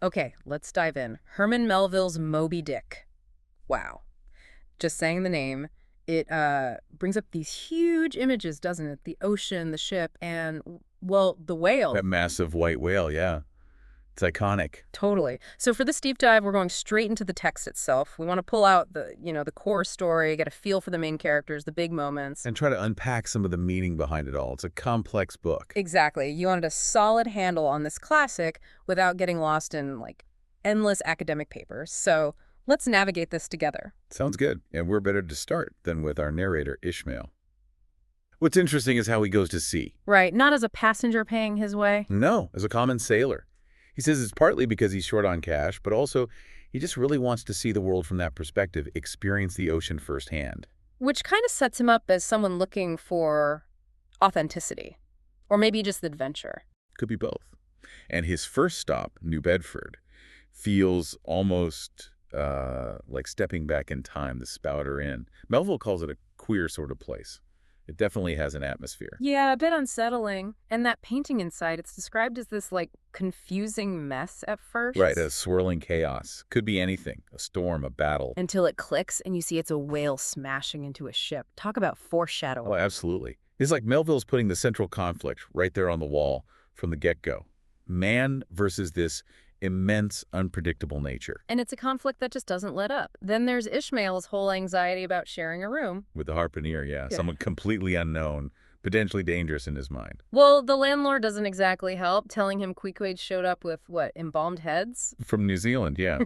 Okay, let's dive in. Herman Melville's Moby Dick. Wow. Just saying the name, it brings up these huge images, doesn't it? The ocean, the ship, and, well, the That whale. massive white whale, yeah. It's iconic. Totally. So for this deep dive, we're going straight into the text itself. We want to pull out the core story, get a feel for the main characters, the big moments. And try to unpack some of the meaning behind it all. It's a complex book. Exactly. You wanted a solid handle on this classic without getting lost in, like, endless academic papers. So let's navigate this together. Sounds good. And we're better to start than with our narrator, Ishmael. What's interesting is how he goes to sea. Right, not as a passenger paying his way. No, as a common sailor. He says it's partly because he's short on cash, but also he just really wants to see the world from that perspective, experience the ocean firsthand. Which kind of sets him up as someone looking for authenticity. Or maybe just adventure. Could be both. And his first stop, New Bedford, feels almost like stepping back in time, the Spouter Inn. Melville calls it a queer sort of place. It definitely has an atmosphere. Yeah, a bit unsettling. And that painting inside, it's described as this, like, confusing mess at first. Right, a swirling chaos. Could be anything. A storm, a battle. Until it clicks and you see it's a whale smashing into a ship. Talk about foreshadowing. Oh, absolutely. It's like Melville's putting the central conflict right there on the wall from the get-go. Man versus this immense, unpredictable nature. And it's a conflict that just doesn't let up. Then there's Ishmael's whole anxiety about sharing a room. With the harpooner, yeah. Yeah. Someone completely unknown, potentially dangerous in his mind. Well, the landlord doesn't exactly help, telling him Queequeg showed up with, what, embalmed heads? From New Zealand, yeah.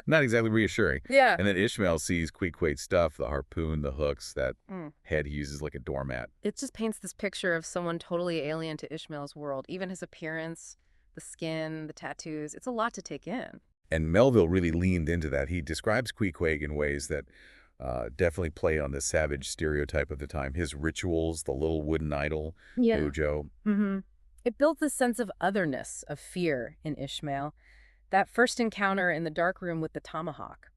Not exactly reassuring. Yeah. And then Ishmael sees Queequeg's stuff, the harpoon, the hooks, that Mm. head he uses like a doormat. It just paints this picture of someone totally alien to Ishmael's world. Even his appearance, the skin, the tattoos. It's a lot to take in. And Melville really leaned into that. He describes Queequeg in ways that definitely play on the savage stereotype of the time. His rituals, the little wooden idol, Ojo. Mm-hmm. It builds this sense of otherness, of fear in Ishmael. That first encounter in the dark room with the tomahawk.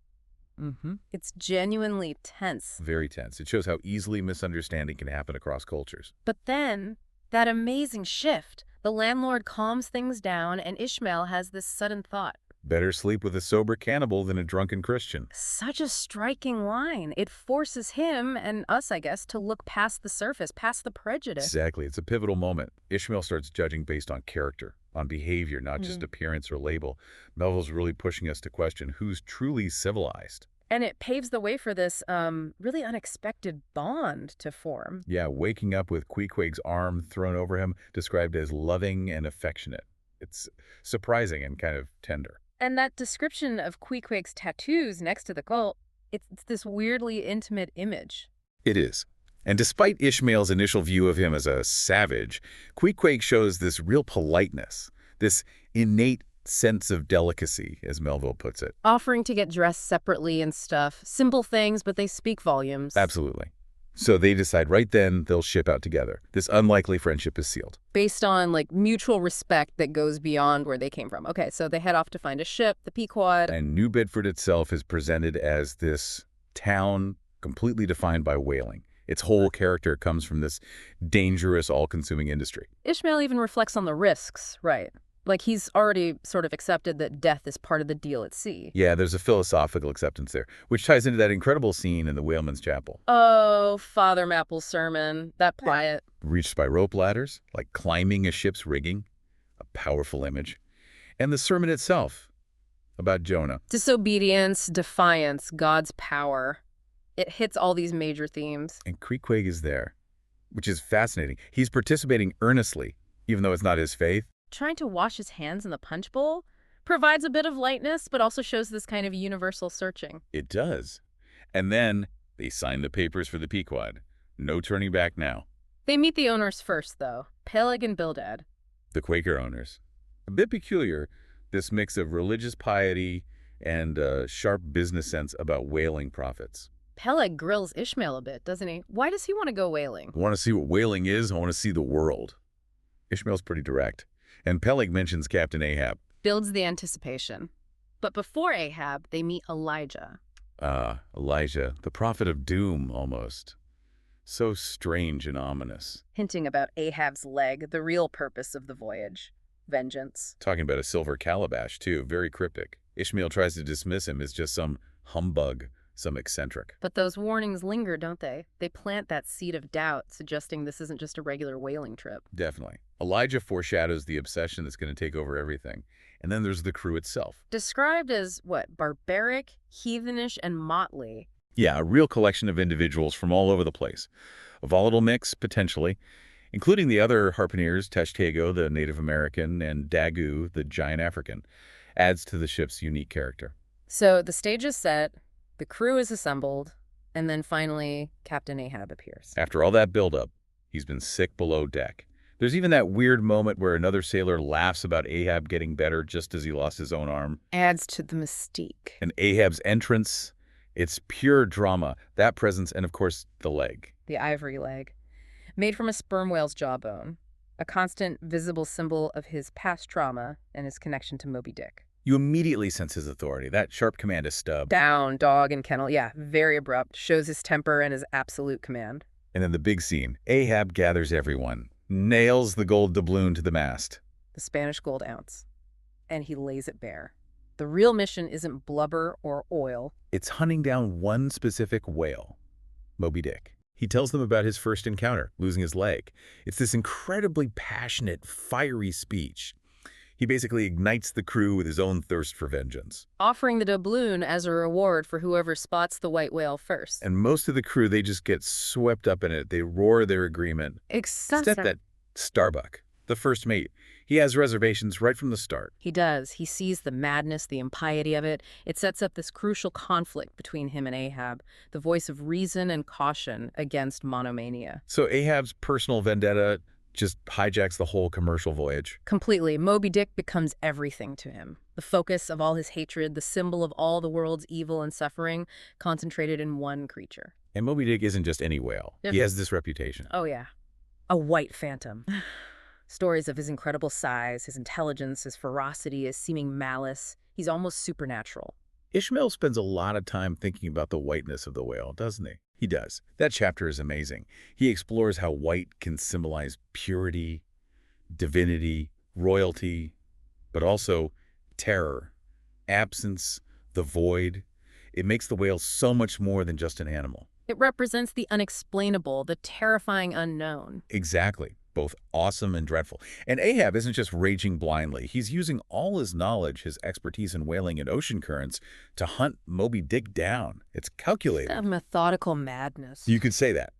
Mm-hmm. It's genuinely tense. Very tense. It shows how easily misunderstanding can happen across cultures. But then, that amazing shift. The landlord calms things down, and Ishmael has this sudden thought. Better sleep with a sober cannibal than a drunken Christian. Such a striking line. It forces him, and us, I guess, to look past the surface, past the prejudice. Exactly. It's a pivotal moment. Ishmael starts judging based on character, on behavior, not just appearance or label. Melville's really pushing us to question who's truly civilized. And it paves the way for this really unexpected bond to form. Yeah, waking up with Queequeg's arm thrown over him, described as loving and affectionate. It's surprising and kind of tender. And that description of Queequeg's tattoos next to the cult, it's this weirdly intimate image. It is. And despite Ishmael's initial view of him as a savage, Queequeg shows this real politeness, this innate sense of delicacy, as Melville puts it. Offering to get dressed separately and stuff. Simple things, but they speak volumes. Absolutely. So they decide right then they'll ship out together. This unlikely friendship is sealed. Based on, like, mutual respect that goes beyond where they came from. Okay, so they head off to find a ship, the Pequod. And New Bedford itself is presented as this town completely defined by whaling. Its whole character comes from this dangerous, all-consuming industry. Ishmael even reflects on the risks, right? Like, he's already sort of accepted that death is part of the deal at sea. Yeah, there's a philosophical acceptance there, which ties into that incredible scene in the Whaleman's Chapel. Oh, Father Mapple's sermon, that plight. Reached by rope ladders, like climbing a ship's rigging, a powerful image. And the sermon itself, about Jonah. Disobedience, defiance, God's power. It hits all these major themes. And Queequeg is there, which is fascinating. He's participating earnestly, even though it's not his faith. Trying to wash his hands in the punch bowl provides a bit of lightness, but also shows this kind of universal searching. It does. And then they sign the papers for the Pequod. No turning back now. They meet the owners first, though, Peleg and Bildad. The Quaker owners. A bit peculiar, this mix of religious piety and sharp business sense about whaling profits. Peleg grills Ishmael a bit, doesn't he? Why does he want to go whaling? I want to see what whaling is. I want to see the world. Ishmael's pretty direct. And Peleg mentions Captain Ahab. Builds the anticipation. But before Ahab, they meet Elijah. Elijah, the prophet of doom, almost. So strange and ominous. Hinting about Ahab's leg, the real purpose of the voyage. vengeance. Talking about a silver calabash, too, very cryptic. Ishmael tries to dismiss him as just some humbug, some eccentric. But those warnings linger, don't they? They plant that seed of doubt, suggesting this isn't just a regular whaling trip. Definitely. Elijah foreshadows the obsession that's going to take over everything. And then there's the crew itself. Described as, what, barbaric, heathenish, and motley. Yeah, a real collection of individuals from all over the place. A volatile mix, potentially, including the other harpooneers, Tashtego, the Native American, and Dagu, the giant African, adds to the ship's unique character. So the stage is set, the crew is assembled, and then finally, Captain Ahab appears. After all that buildup, he's been sick below deck. There's even that weird moment where another sailor laughs about Ahab getting better just as he lost his own arm. Adds to the mystique. And Ahab's entrance, it's pure drama. That presence, and of course, the leg. The ivory leg. Made from a sperm whale's jawbone. A constant, visible symbol of his past trauma and his connection to Moby Dick. You immediately sense his authority. That sharp command is Stubb. Down, dog, and kennel. Yeah, very abrupt. Shows his temper and his absolute command. And then the big scene. Ahab gathers everyone. Nails the gold doubloon to the mast. The Spanish gold ounce. And he lays it bare. The real mission isn't blubber or oil. It's hunting down one specific whale, Moby Dick. He tells them about his first encounter, losing his leg. It's this incredibly passionate, fiery speech. He basically ignites the crew with his own thirst for vengeance. Offering the doubloon as a reward for whoever spots the white whale first. And most of the crew, they just get swept up in it. They roar their agreement. Except that Starbuck, the first mate, he has reservations right from the start. He does. He sees the madness, the impiety of it. It sets up this crucial conflict between him and Ahab, the voice of reason and caution against monomania. So Ahab's personal vendetta just hijacks the whole commercial voyage. Completely. Moby Dick becomes everything to him. The focus of all his hatred, the symbol of all the world's evil and suffering, concentrated in one creature. And Moby Dick isn't just any whale. He has this reputation. Oh, yeah. A white phantom. Stories of his incredible size, his intelligence, his ferocity, his seeming malice. He's almost supernatural. Ishmael spends a lot of time thinking about the whiteness of the whale, doesn't he? He does. That chapter is amazing. He explores how white can symbolize purity, divinity, royalty, but also terror, absence, the void. It makes the whale so much more than just an animal. It represents the unexplainable, the terrifying unknown. Exactly. Both awesome and dreadful. And Ahab isn't just raging blindly. He's using all his knowledge, his expertise in whaling and ocean currents, to hunt Moby Dick down. It's calculated. A methodical madness. You could say that.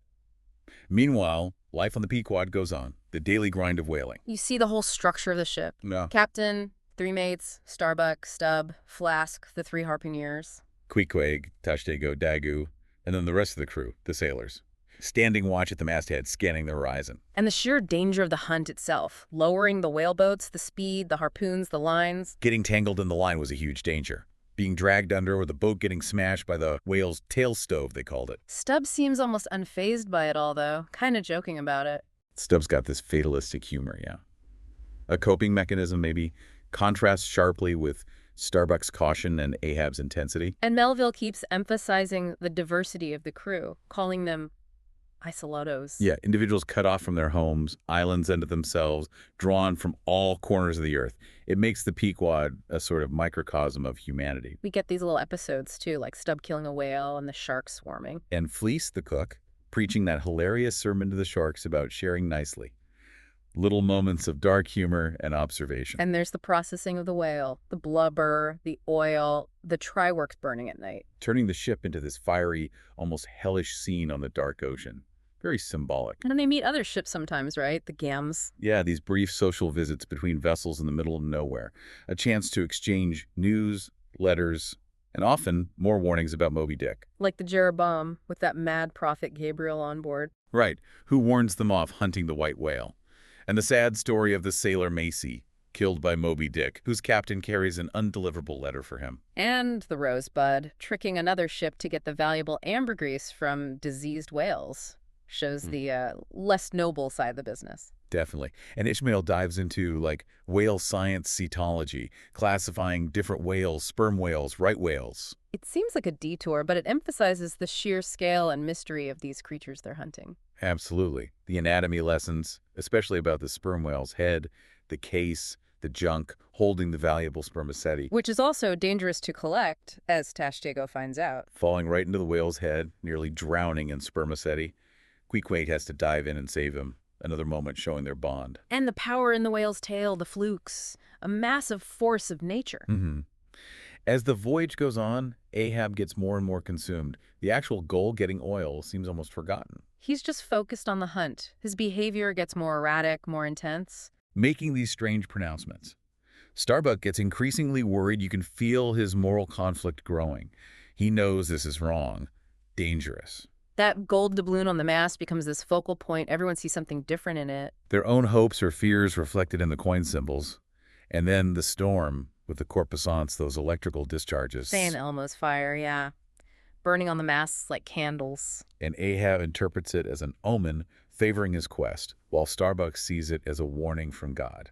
Meanwhile, life on the Pequod goes on, the daily grind of whaling. You see the whole structure of the ship. No. Captain, 3 mates, Starbuck, Stubb, Flask, the 3 harpooneers. Queequeg, Tashtego, Dagu, and then the rest of the crew, the sailors. Standing watch at the masthead, scanning the horizon. And the sheer danger of the hunt itself. Lowering the whaleboats, the speed, the harpoons, the lines. Getting tangled in the line was a huge danger. Being dragged under or the boat getting smashed by the whale's tail stove, they called it. Stubb seems almost unfazed by it all, though. Kind of joking about it. Stubb's got this fatalistic humor, yeah. A coping mechanism, maybe. Contrasts sharply with Starbuck's caution and Ahab's intensity. And Melville keeps emphasizing the diversity of the crew, calling them isolados. Yeah, individuals cut off from their homes, islands unto themselves, drawn from all corners of the earth. It makes the Pequod a sort of microcosm of humanity. We get these little episodes, too, like Stubb killing a whale and the sharks swarming. And Fleece, the cook, preaching that hilarious sermon to the sharks about sharing nicely. Little moments of dark humor and observation. And there's the processing of the whale, the blubber, the oil, the try-works burning at night. Turning the ship into this fiery, almost hellish scene on the dark ocean. Very symbolic. And they meet other ships sometimes, right? The gams. Yeah, these brief social visits between vessels in the middle of nowhere. A chance to exchange news, letters, and often more warnings about Moby Dick. Like the Jeroboam, with that mad prophet Gabriel on board. Right, who warns them off hunting the white whale. And the sad story of the sailor Macy, killed by Moby Dick, whose captain carries an undeliverable letter for him. And the Rosebud, tricking another ship to get the valuable ambergris from diseased whales. Shows the less noble side of the business. Definitely. And Ishmael dives into, like, whale science cetology, classifying different whales, sperm whales, right whales. It seems like a detour, but it emphasizes the sheer scale and mystery of these creatures they're hunting. Absolutely. The anatomy lessons, especially about the sperm whale's head, the case, the junk, holding the valuable spermaceti, Which is also dangerous to collect, as Tashtego finds out. falling right into the whale's head, nearly drowning in spermaceti. Queequeg has to dive in and save him, another moment showing their bond. And the power in the whale's tail, the flukes, a massive force of nature. As the voyage goes on, Ahab gets more and more consumed. The actual goal, getting oil, seems almost forgotten. He's just focused on the hunt. His behavior gets more erratic, more intense. Making these strange pronouncements. Starbuck gets increasingly worried. You can feel his moral conflict growing. He knows this is wrong, dangerous. That gold doubloon on the mast becomes this focal point. Everyone sees something different in it. Their own hopes or fears reflected in the coin symbols. And then the storm with the corpusants, those electrical discharges. San Elmo's fire, yeah. Burning on the masts like candles. And Ahab interprets it as an omen favoring his quest, while Starbuck sees it as a warning from God.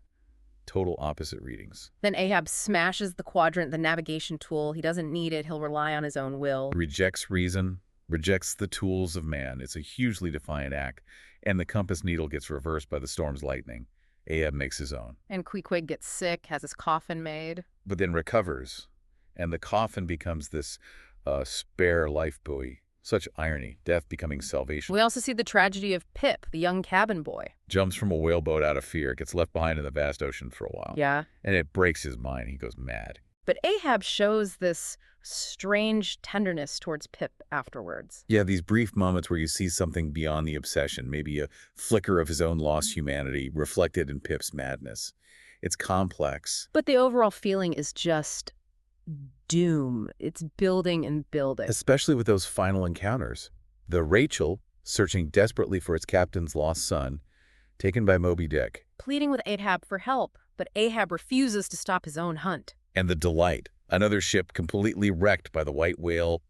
Total opposite readings. Then Ahab smashes the quadrant, the navigation tool. He doesn't need it. He'll rely on his own will. Rejects reason, rejects the tools of man. It's a hugely defiant act, and the compass needle gets reversed by the storm's lightning. Ahab makes his own. And Queequeg gets sick, has his coffin made. But then recovers, and the coffin becomes this spare life buoy. Such irony, death becoming salvation. We also see the tragedy of Pip, the young cabin boy. Jumps from a whaleboat out of fear, gets left behind in the vast ocean for a while. Yeah. And it breaks his mind. He goes mad. But Ahab shows this strange tenderness towards Pip afterwards. Yeah, these brief moments where you see something beyond the obsession, maybe a flicker of his own lost humanity reflected in Pip's madness. It's complex. But the overall feeling is just doom. It's building and building. Especially with those final encounters. The Rachel, searching desperately for its captain's lost son, taken by Moby Dick. Pleading with Ahab for help, but Ahab refuses to stop his own hunt. And the Delight, another ship completely wrecked by the white whale,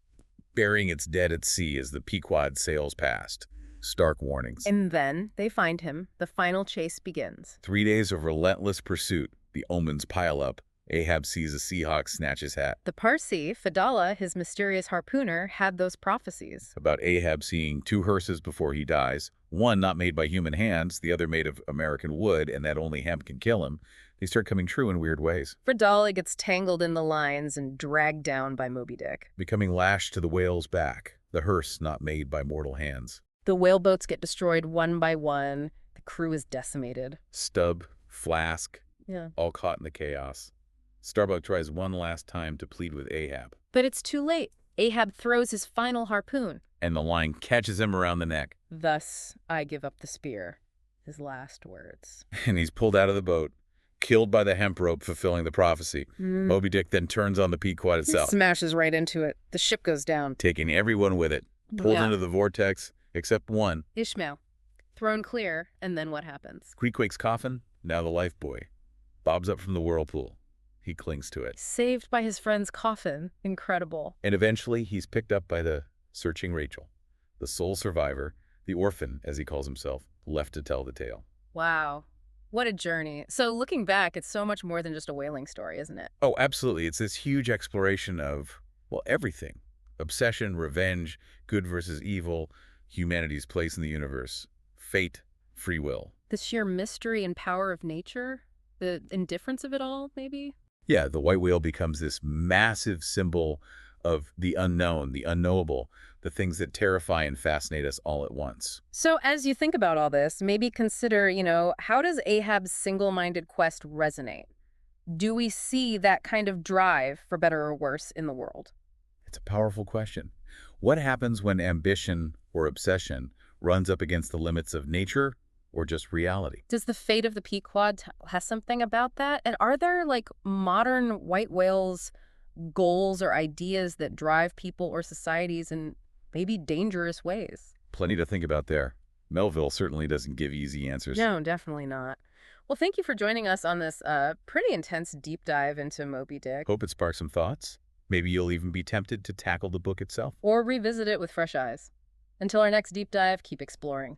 burying its dead at sea as the Pequod sails past. Stark warnings. And then they find him. The final chase begins. 3 days of relentless pursuit. The omens pile up. Ahab sees a Seahawk snatch his hat. The Parsi, Fadallah, his mysterious harpooner, had those prophecies. About Ahab seeing 2 hearses before he dies. One not made by human hands, the other made of American wood, and that only hemp can kill him. They start coming true in weird ways. Fadallah gets tangled in the lines and dragged down by Moby Dick. Becoming lashed to the whale's back. The hearse not made by mortal hands. The whaleboats get destroyed one by one. The crew is decimated. Stub, flask, Yeah. all caught in the chaos. Starbuck tries one last time to plead with Ahab, But it's too late. Ahab throws his final harpoon. and the line catches him around the neck, Thus, I give up the spear. His last words. and he's pulled out of the boat, killed by the hemp rope fulfilling the prophecy. Moby Dick then turns on the Pequod itself, Smashes right into it. The ship goes down. taking everyone with it, pulled into the vortex, except one. Ishmael. Thrown clear, and then what happens? Queequeg's coffin, now the life buoy, bobs up from the whirlpool. He clings to it. Saved by his friend's coffin. Incredible. And eventually, he's picked up by the searching Rachel, the sole survivor, the orphan, as he calls himself, left to tell the tale. Wow. What a journey. So looking back, it's so much more than just a whaling story, isn't it? Oh, absolutely. It's this huge exploration of, well, everything. Obsession, revenge, good versus evil, humanity's place in the universe, fate, free will. The sheer mystery and power of nature? The indifference of it all, maybe? Yeah, the white whale becomes this massive symbol of the unknown, the unknowable, the things that terrify and fascinate us all at once. So as you think about all this, maybe consider, how does Ahab's single-minded quest resonate? Do we see that kind of drive, for better or worse, in the world? It's a powerful question. What happens when ambition or obsession runs up against the limits of nature or just reality? Does the fate of the Pequod has something about that? And are there, modern white whales' goals or ideas that drive people or societies in maybe dangerous ways? Plenty to think about there. Melville certainly doesn't give easy answers. No, definitely not. Well, thank you for joining us on this pretty intense deep dive into Moby Dick. Hope it sparks some thoughts. Maybe you'll even be tempted to tackle the book itself. Or revisit it with fresh eyes. Until our next deep dive, keep exploring.